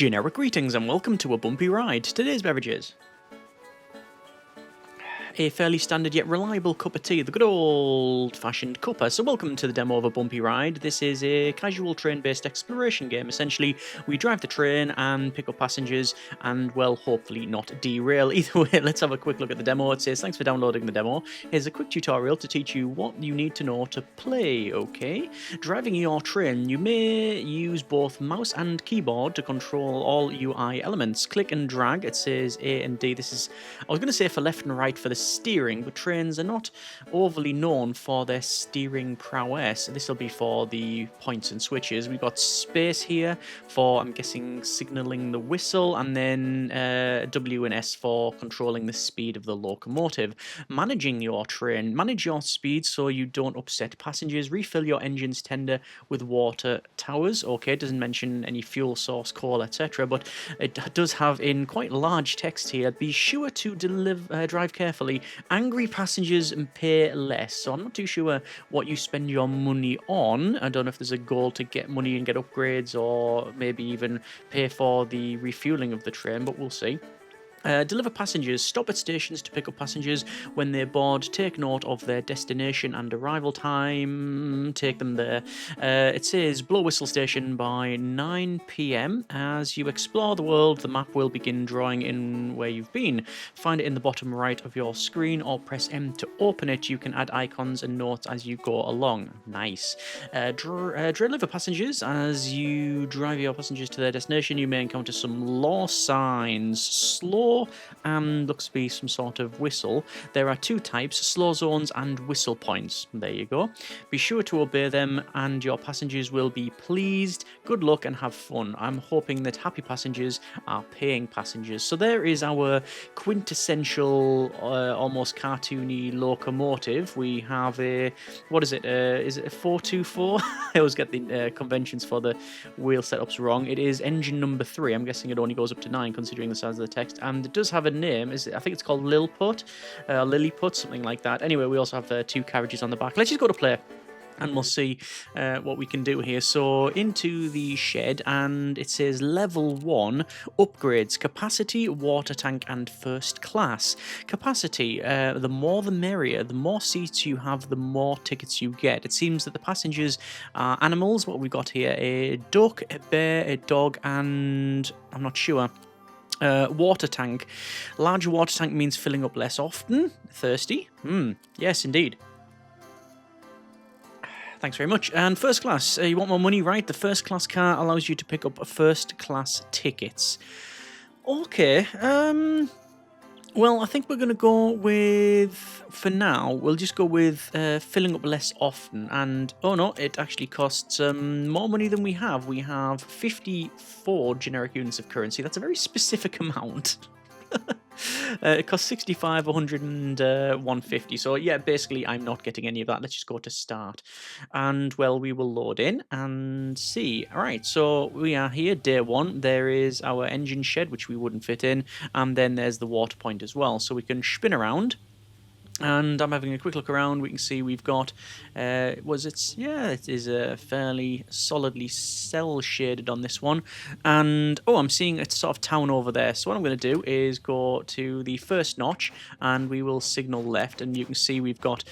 Generic greetings and welcome to A Bumpy Ride. Today's beverages: a fairly standard yet reliable cup of tea, the good old-fashioned cuppa. So welcome to the demo of A Bumpy Ride. This is a casual train-based exploration game. Essentially, we drive the train and pick up passengers and, well, hopefully not derail. Either way, let's have a quick look at the demo. It says, thanks for downloading the demo. Here's a quick tutorial to teach you what you need to know to play, okay? Driving your train, you may use both mouse and keyboard to control all UI elements. Click and drag, it says A and D. This is, I was going to say for left and right for the steering, but trains are not overly known for their steering prowess. This will be for the points and switches. We've got space here for, I'm guessing, signaling the whistle, and then W and S for controlling the speed of the locomotive. Managing your train. Manage your speed so you don't upset passengers. Refill your engine's tender with water towers. Okay, it doesn't mention any fuel source, coal, etc., but it does have in quite large text here, be sure to drive carefully. Angry passengers pay less. So I'm not too sure what you spend your money on. I don't know if there's a goal to get money and get upgrades, or maybe even pay for the refueling of the train, but we'll see. Deliver passengers. Stop at stations to pick up passengers when they board. Take note of their destination and arrival time. Take them there. It says blow whistle station by 9 p.m. As you explore the world, the map will begin drawing in where you've been. Find it in the bottom right of your screen or press M to open it. You can add icons and notes as you go along. Nice. Deliver passengers. As you drive your passengers to their destination, you may encounter some law signs. Slow and looks to be some sort of whistle. There are two types, slow zones and whistle points. There you go. Be sure to obey them and your passengers will be pleased. Good luck and have fun. I'm hoping that happy passengers are paying passengers. So there is our quintessential, almost cartoony locomotive. We have a, what is it? Is it a 424? I always get the conventions for the wheel setups wrong. It is engine number 3. I'm guessing it only goes up to 9 considering the size of the text. And it does have a name. I think it's called Lilliput, something like that. Anyway, we also have 2 carriages on the back. Let's just go to play, and we'll see what we can do here. So into the shed, and it says level 1 upgrades: capacity, water tank, and first class. Capacity, the more the merrier. The more seats you have, the more tickets you get. It seems that the passengers are animals. What we've got here: a duck, a bear, a dog, and I'm not sure. Water tank. Larger water tank means filling up less often. Thirsty? Yes, indeed. Thanks very much. And first class. You want more money, right? The first class car allows you to pick up first class tickets. Okay. Well, I think we're going to go with, for now, we'll just go with filling up less often. And, oh no, it actually costs more money than we have. We have 54 generic units of currency. That's a very specific amount. It costs 65, 100, and 150. So, yeah, basically, I'm not getting any of that. Let's just go to start. And, well, we will load in and see. All right, so we are here, day 1. There is our engine shed, which we wouldn't fit in. And then there's the water point as well. So we can spin around. And I'm having a quick look around. We can see we've got, it is a fairly solidly cell shaded on this one. And, oh, I'm seeing it's sort of town over there. So what I'm going to do is go to the first notch and we will signal left. And you can see we've got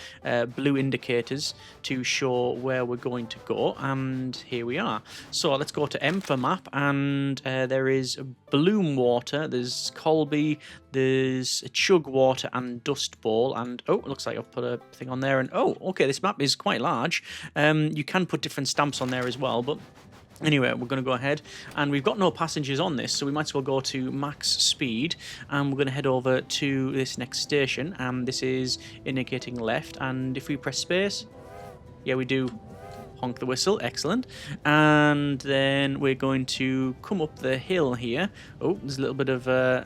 blue indicators to show where we're going to go. And here we are. So let's go to M for map. And there is Bloom Water, there's Colby, there's Chug Water and Dust Bowl. And oh, it looks like I've put a thing on there. And oh, okay, this map is quite large. You can put different stamps on there as well, but anyway, we're going to go ahead, and we've got no passengers on this, so we might as well go to max speed, and we're going to head over to this next station, and this is indicating left, and if we press space, yeah, we do honk the whistle, excellent, and then we're going to come up the hill here. Oh, there's a little bit of, a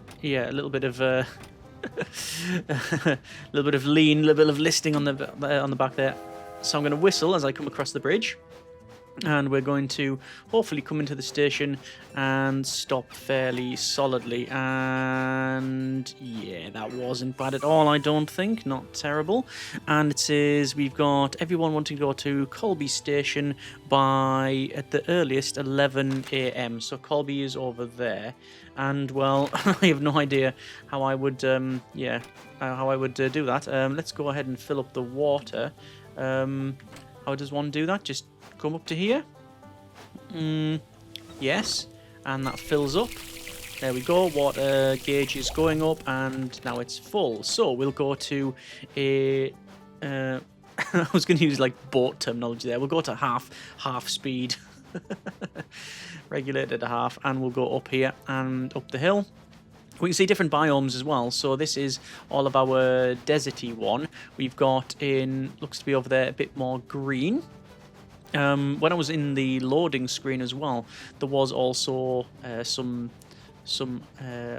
little bit of lean, a little bit of listing on the back there. So I'm going to whistle as I come across the bridge. And we're going to hopefully come into the station and stop fairly solidly. And yeah, that wasn't bad at all, I don't think. Not terrible. And it says we've got everyone wanting to go to Colby Station by, at the earliest, 11 a.m. So Colby is over there. And, well, I have no idea how I would, do that. Let's go ahead and fill up the water. How does one do that? Just come up to here. Yes, and that fills up. There we go. Water gauge is going up, and now it's full. So we'll go to a. I was going to use like boat terminology there. We'll go to half speed, regulated at half, and we'll go up here and up the hill. We can see different biomes as well. So this is all of our deserty one. We've got in, looks to be over there, a bit more green. When I was in the loading screen as well, there was also some.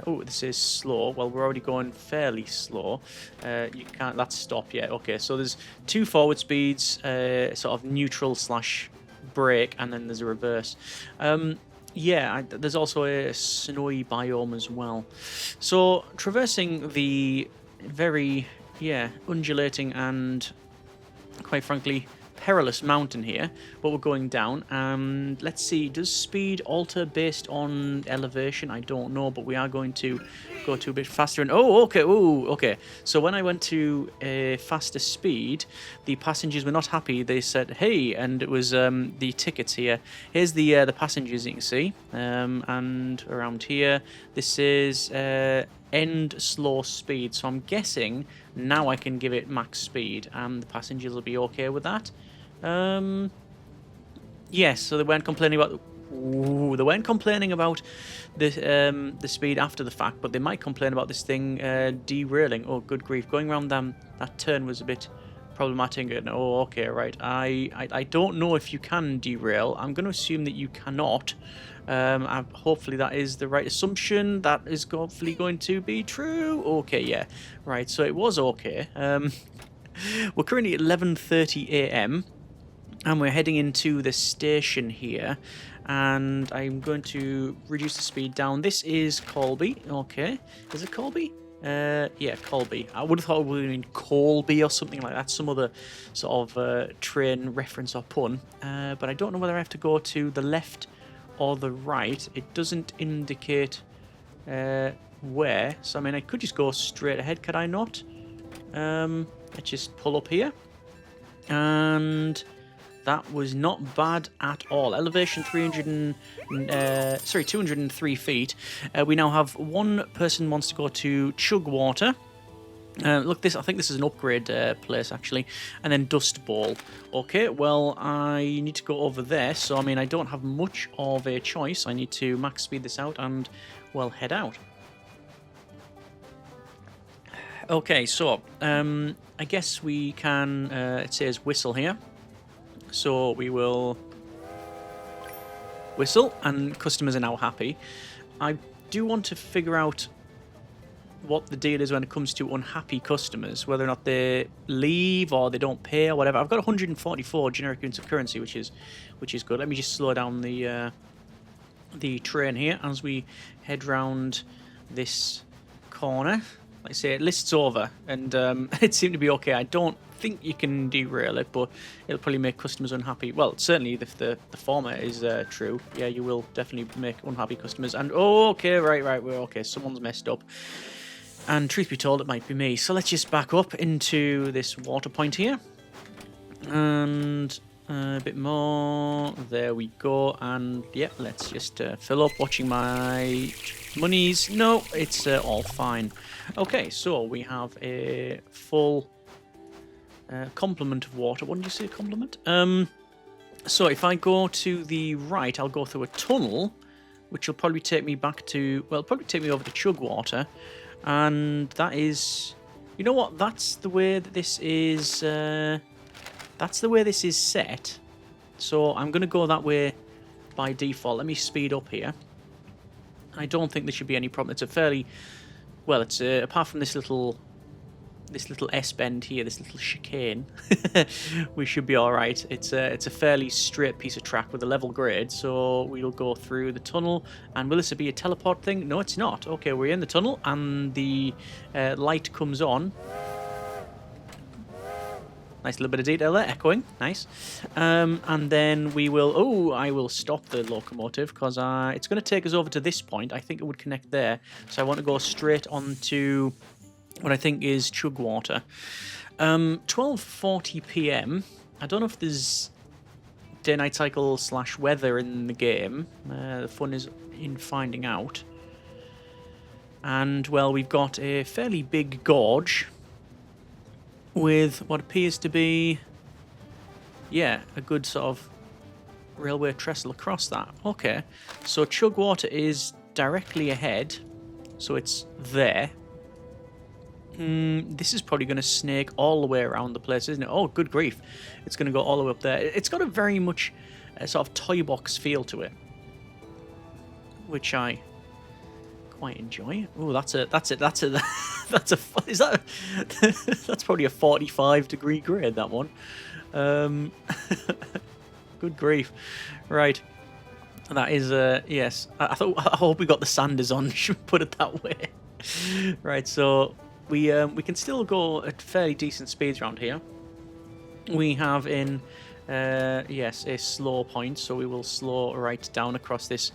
Oh, this is slow. Well, we're already going fairly slow. You can't. That's stop yet. Okay, so there's 2 forward speeds, sort of neutral / brake, and then there's a reverse. Yeah, there's also a snowy biome as well. So traversing the very undulating and quite frankly perilous mountain here, but we're going down. And let's see, does speed alter based on elevation? I don't know, but we are going to go to a bit faster. And okay. So when I went to a faster speed, the passengers were not happy. They said, "Hey," and it was the tickets here. Here's the passengers, you can see, and around here, this is end slow speed. So I'm guessing now I can give it max speed, and the passengers will be okay with that. Yes, so they weren't complaining about. They weren't complaining about the speed after the fact, but they might complain about this thing derailing. Oh, good grief! Going around that turn was a bit problematic. And oh, okay, right. I don't know if you can derail. I'm going to assume that you cannot. Hopefully that is the right assumption. That is hopefully going to be true. Okay, yeah, right. So it was okay. We're currently at 11:30 a.m. and we're heading into the station here. And I'm going to reduce the speed down. This is Colby. Okay, is it Colby? Yeah, Colby. I would have thought it would have been Colby or something like that, some other sort of train reference or pun. But I don't know whether I have to go to the left or the right. It doesn't indicate where. So I mean, I could just go straight ahead. Could I not? Let's just pull up here, and that was not bad at all. Elevation 203 feet. We now have one person wants to go to Chugwater. Look, I think this is an upgrade place, actually. And then Dust Bowl. Okay, well, I need to go over there. So, I mean, I don't have much of a choice. I need to max speed this out and, well, head out. Okay, so, I guess we can, it says whistle here. So we will whistle, and customers are now happy. I do want to figure out what the deal is when it comes to unhappy customers, whether or not they leave or they don't pay or whatever. I've got 144 generic units of currency, which is good. Let me just slow down the train here as we head round this corner. Like I say, it lists over, and it seemed to be okay. I don't think you can derail it, but it'll probably make customers unhappy. Well, certainly if the former is true, yeah, you will definitely make unhappy customers. And oh, okay, right, we're okay. Someone's messed up, and truth be told, it might be me. So let's just back up into this water point here, and a bit more. There we go, and yeah, let's just fill up. Watching my monies. No, it's all fine. Okay, so we have a full complement of water. What did you say, complement? So if I go to the right, I'll go through a tunnel, which will probably take me back to, well, probably take me over to Chugwater, and that is, you know what? That's the way that this is. That's the way this is set. So I'm going to go that way by default. Let me speed up here. I don't think there should be any problem. It's a fairly, well, it's apart from this little this little S-bend here, this little chicane, we should be all right. It's a fairly straight piece of track with a level grade, so we'll go through the tunnel. And will this be a teleport thing? No, it's not. Okay, we're in the tunnel, and the light comes on. Nice little bit of detail there, echoing. Nice. And then we will... Oh, I will stop the locomotive because it's going to take us over to this point. I think it would connect there. So I want to go straight on to what I think is Chugwater. 12:40 p.m. I don't know if there's day-night cycle / weather in the game. The fun is in finding out. And, well, we've got a fairly big gorge with what appears to be, yeah, a good sort of railway trestle across that. Okay, so Chugwater is directly ahead, so it's there. This is probably going to snake all the way around the place, isn't it? Oh, good grief. It's going to go all the way up there. It's got a very much sort of toy box feel to it, which I quite enjoy. Oh, that's a is that that's probably a 45-degree grade, that one. Good grief. Right, that is yes, I hope we got the sanders on, should put it that way. Right, so we can still go at fairly decent speeds around here. We have in yes, a slow point, so we will slow right down across this.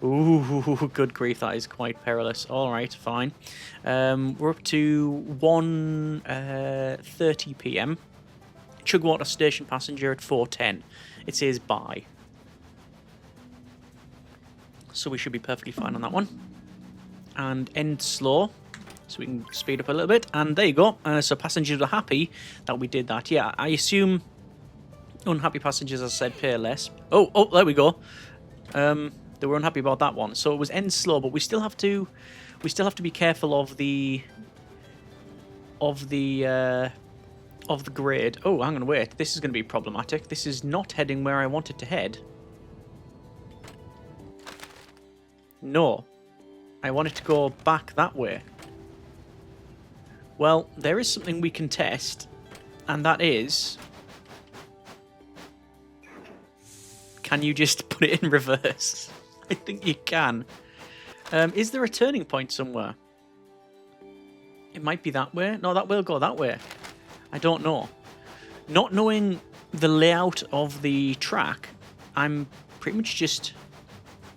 Ooh, good grief, that is quite perilous. All right, fine. We're up to 1:30 p.m. Chugwater station passenger at 4:10. It says bye. So we should be perfectly fine on that one. And end slow, so we can speed up a little bit. And there you go. So passengers were happy that we did that. Yeah, I assume unhappy passengers, as I said, pay less. Oh, there we go. They were unhappy about that one. So it was end slow, but we still have to be careful of the grade. Oh, hang on, wait. This is going to be problematic. This is not heading where I want it to head. No. I want it to go back that way. Well, there is something we can test, and that is... Can you just put it in reverse? I think you can. Is there a turning point somewhere? It might be that way. No, that will go that way. I don't know. Not knowing the layout of the track, I'm pretty much just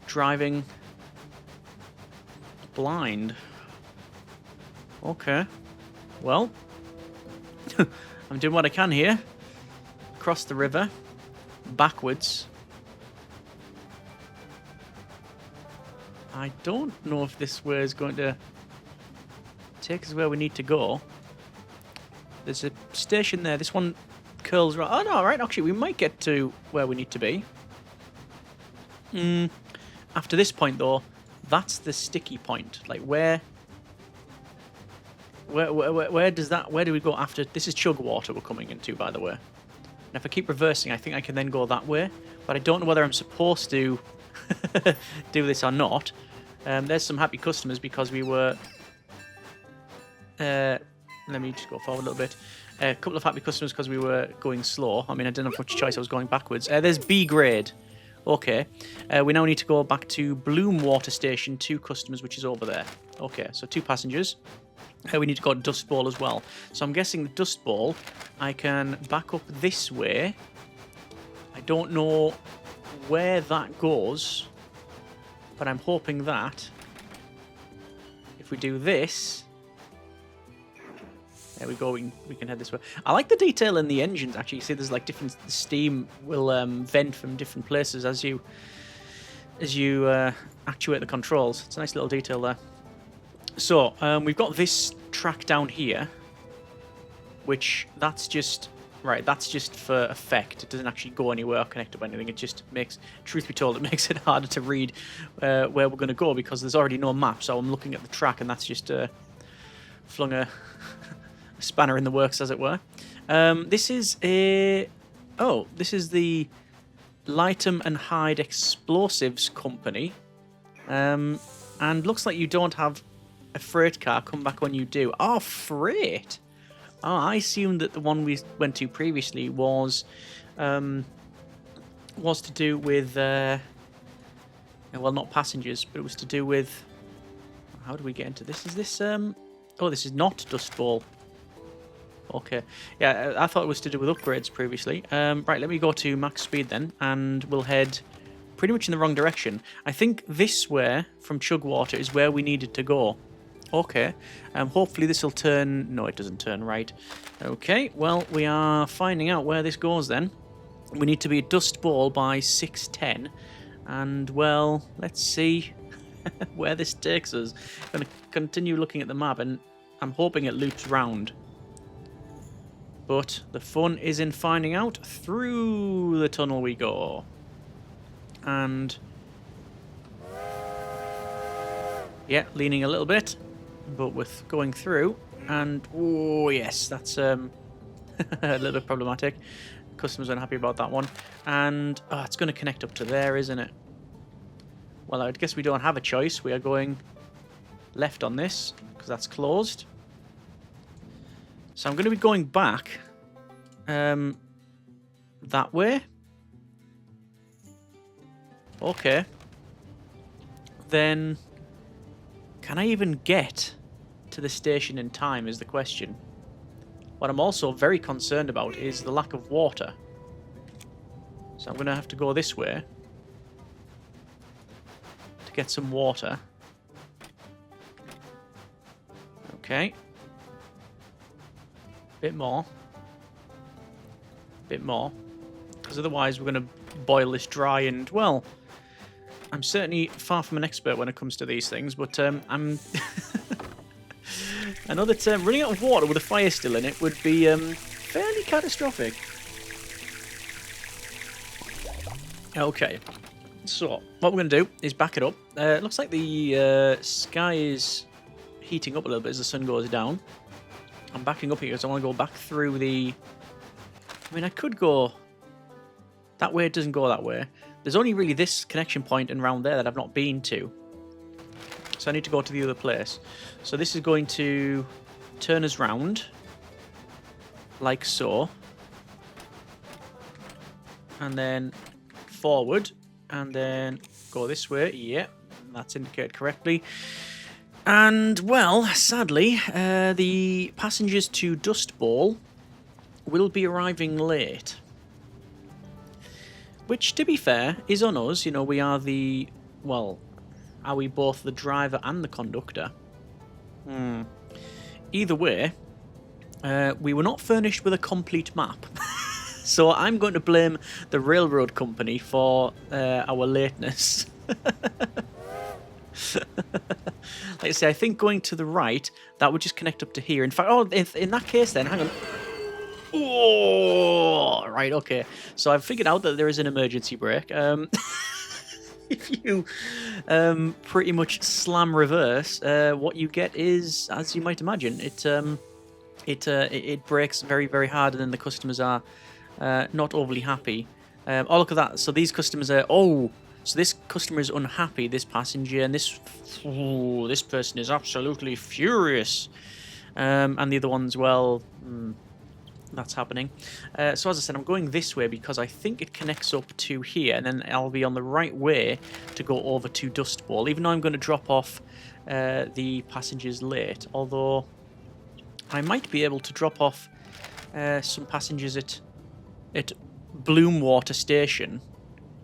driving blind. Okay. Well, I'm doing what I can here. Across the river. Backwards. I don't know if this way is going to take us where we need to go. There's a station there. This one curls right. Oh, no, right. Actually, we might get to where we need to be. After this point, though, that's the sticky point. Like, where does that... Where do we go after... This is Chugwater we're coming into, by the way. And if I keep reversing, I think I can then go that way. But I don't know whether I'm supposed to do this or not. There's some happy customers because we were... let me just go forward a little bit. A couple of happy customers because we were going slow. I mean, I didn't have much choice. I was going backwards. There's B grade. Okay. We now need to go back to Bloom Water Station. 2 customers, which is over there. Okay, so 2 passengers. We need to go to Dust Bowl as well. So I'm guessing the Dust Bowl, I can back up this way. I don't know where that goes, but I'm hoping that if we do this, there we go, we can head this way. I like the detail in the engines, actually. You see there's like different steam will vent from different places as you actuate the controls. It's a nice little detail there. So we've got this track down here, which that's just for effect. It doesn't actually go anywhere or connect to anything. It just makes, truth be told, it makes it harder to read where we're going to go because there's already no map. So I'm looking at the track, and that's just flung a spanner in the works, as it were. This is the Lightem and Hide Explosives Company, and looks like you don't have a freight car. Come back when you do. Oh, freight. Oh, I assumed that the one we went to previously was to do with well, not passengers, but it was to do with. How do we get into this? Is this Oh, this is not Dust Bowl. Okay, yeah, I thought it was to do with upgrades previously. Right, let me go to max speed then, and we'll head pretty much in the wrong direction. I think this way from Chugwater is where we needed to go. Okay, hopefully this will turn... No, it doesn't turn right. Okay, well, we are finding out where this goes then. We need to be at Dust Bowl by 6:10. And, well, let's see where this takes us. I'm going to continue looking at the map, and I'm hoping it loops round. But the fun is in finding out. Through the tunnel we go. And... yeah, leaning a little bit, but with going through. And, oh, yes, that's a little bit problematic. Customers aren't happy about that one. And it's going to connect up to there, isn't it? Well, I guess we don't have a choice. We are going left on this, because that's closed. So I'm going to be going back that way. Okay. Then, can I even get to the station in time is the question. What I'm also very concerned about is the lack of water. So I'm going to have to go this way to get some water. Okay. Bit more. Bit more. Because otherwise we're going to boil this dry and, well, I'm certainly far from an expert when it comes to these things, but I'm... I know that running out of water with a fire still in it would be fairly catastrophic. Okay, so what we're going to do is back it up. It looks like the sky is heating up a little bit as the sun goes down. I'm backing up here because I want to go back through the... I mean, I could go... that way. It doesn't go that way. There's only really this connection point and round there that I've not been to. So I need to go to the other place. So this is going to turn us round. Like so. And then forward. And then go this way. Yep, that's indicated correctly. And, well, sadly, the passengers to Dust Bowl will be arriving late. Which, to be fair, is on us. You know, we are the... well... are we both the driver and the conductor? Either way, we were not furnished with a complete map. So I'm going to blame the railroad company for our lateness. Like I say, I think going to the right, that would just connect up to here. In fact, in that case then, hang on. Oh, right, okay. So I've figured out that there is an emergency brake. If you pretty much slam reverse, what you get is, as you might imagine, it brakes very, very hard, and then the customers are not overly happy. Oh, look at that. So these customers are... oh, so this customer is unhappy, this passenger, and this person is absolutely furious. And the other one's, well... that's happening. So as I said, I'm going this way because I think it connects up to here, and then I'll be on the right way to go over to Dust Bowl, even though I'm going to drop off the passengers late. Although I might be able to drop off some passengers at Bloomwater Station.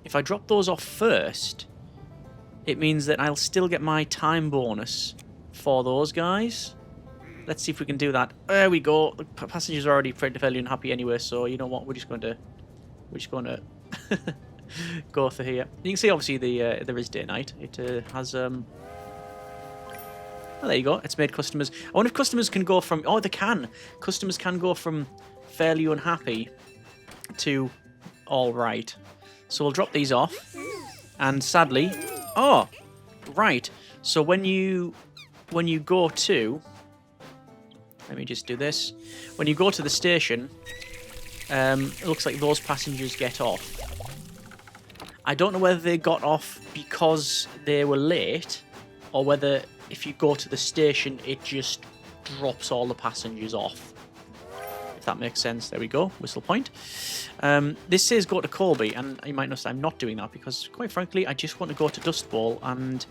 If I drop those off first, it means that I'll still get my time bonus for those guys. Let's see if we can do that. There we go. The passengers are already fairly unhappy anyway, so you know what? We're just going to go for here. You can see obviously there is day night. It has oh, there you go. It's made customers. I wonder if customers can go from... oh, they can. Customers can go from fairly unhappy to all right. So we'll drop these off, and sadly, oh, right. So when you go to... let me just do this. When you go to the station, it looks like those passengers get off. I don't know whether they got off because they were late, or whether if you go to the station, it just drops all the passengers off. if that makes sense. There we go, whistle point. This says go to Colby, and you might notice I'm not doing that because, quite frankly, I just want to go to Dust Bowl, and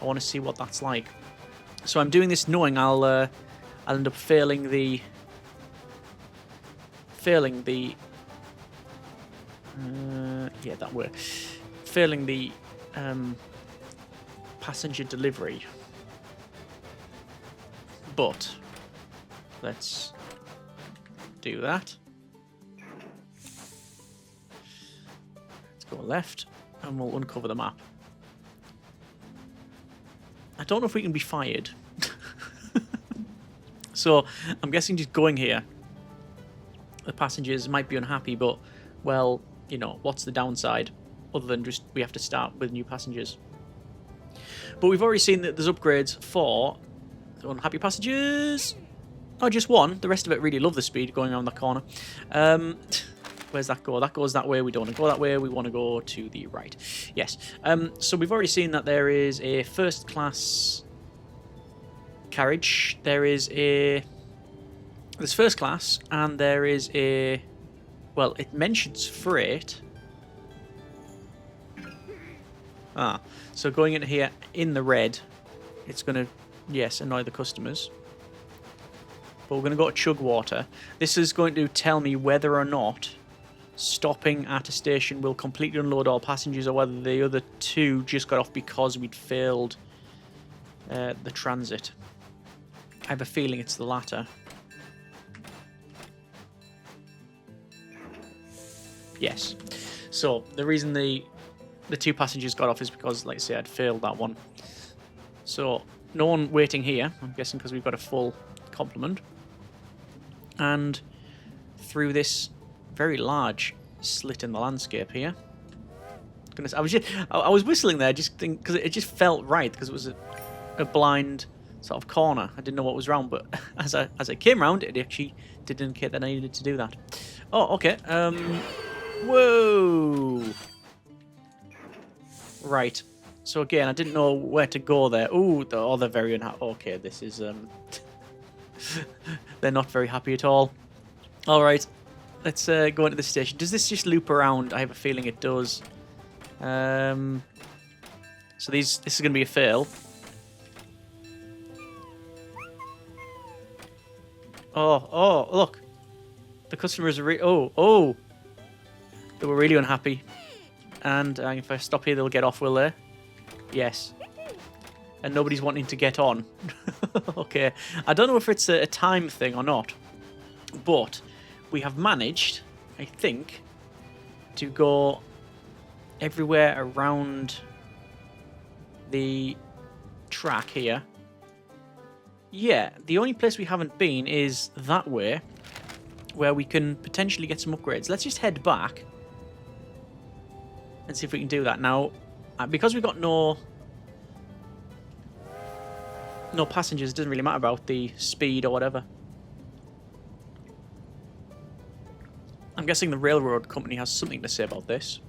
I want to see what that's like. So I'm doing this knowing I'll end up failing the yeah, that word. Failing the passenger delivery. But let's do that. Let's go left and we'll uncover the map. I don't know if we can be fired. So I'm guessing just going here, the passengers might be unhappy, but, well, you know, what's the downside other than just we have to start with new passengers? But we've already seen that there's upgrades for the unhappy passengers. Oh, just one. The rest of it really love the speed going around the corner. Where's that go? That goes that way. We don't want to go that way. We want to go to the right. Yes. So we've already seen that there is a first class carriage. There's first class, and there is a, well, it mentions freight. So going into here in the red, it's going to, yes, annoy the customers. But we're going to go to chug water. This is going to tell me whether or not stopping at a station will completely unload all passengers, or whether the other two just got off because we'd failed the transit. I have a feeling it's the latter. Yes. So the reason the two passengers got off is because, like I say, I'd failed that one. So no one waiting here, I'm guessing, because we've got a full complement. And through this very large slit in the landscape here. Goodness, I was whistling there just because it just felt right, because it was a blind sort of corner. I didn't know what was round, but as I came round, it actually did indicate that I needed to do that. Oh, okay. Whoa. Right. So again, I didn't know where to go there. Ooh, they're very unhappy. Okay, this is they're not very happy at all. All right, let's go into the station. Does this just loop around? I have a feeling it does. So this is going to be a fail. Oh, look. The customers are they were really unhappy. And if I stop here, they'll get off, will they? Yes. And nobody's wanting to get on. Okay. I don't know if it's a time thing or not. But we have managed, I think, to go everywhere around the track here. Yeah, the only place we haven't been is that way, where we can potentially get some upgrades. Let's just head back and see if we can do that. Now, because we've got no passengers, it doesn't really matter about the speed or whatever. I'm guessing the railroad company has something to say about this.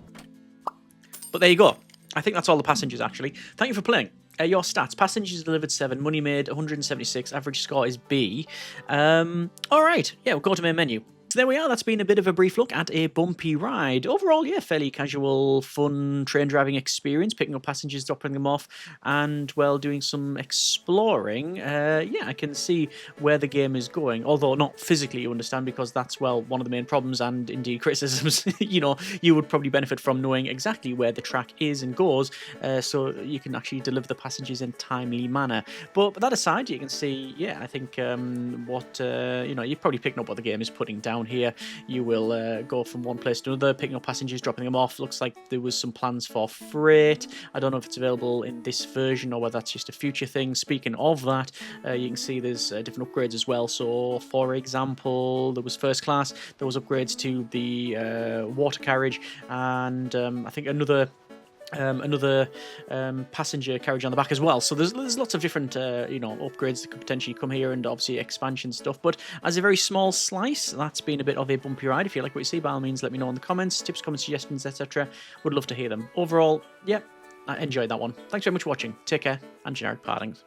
But there you go. I think that's all the passengers, actually. Thank you for playing. Your stats. Passengers delivered 7. Money made 176. Average score is B. Alright. Yeah, we'll go to main menu. So there we are. That's been a bit of a brief look at A Bumpy Ride. Overall, yeah, fairly casual, fun train driving experience, picking up passengers, dropping them off, and, well, doing some exploring. Yeah, I can see where the game is going, although not physically, you understand, because that's, well, one of the main problems and, indeed, criticisms. You know, you would probably benefit from knowing exactly where the track is and goes, so you can actually deliver the passengers in a timely manner. But that aside, you can see, yeah, I think you know, you're probably picking up what the game is putting down here. You will go from one place to another, picking up passengers, dropping them off. Looks like there was some plans for freight. I don't know if it's available in this version or whether that's just a future thing. Speaking of that, you can see there's different upgrades as well. So, for example, there was first class, there was upgrades to the water carriage, and I think another passenger carriage on the back as well. So there's lots of different you know, upgrades that could potentially come here, and obviously expansion stuff. But as a very small slice, that's been a bit of a bumpy ride. If you like what you see, by all means, let me know in the comments. Tips, comments, suggestions, etc. Would love to hear them. Overall, yeah, I enjoyed that one. Thanks very much for watching. Take care, and generic partings.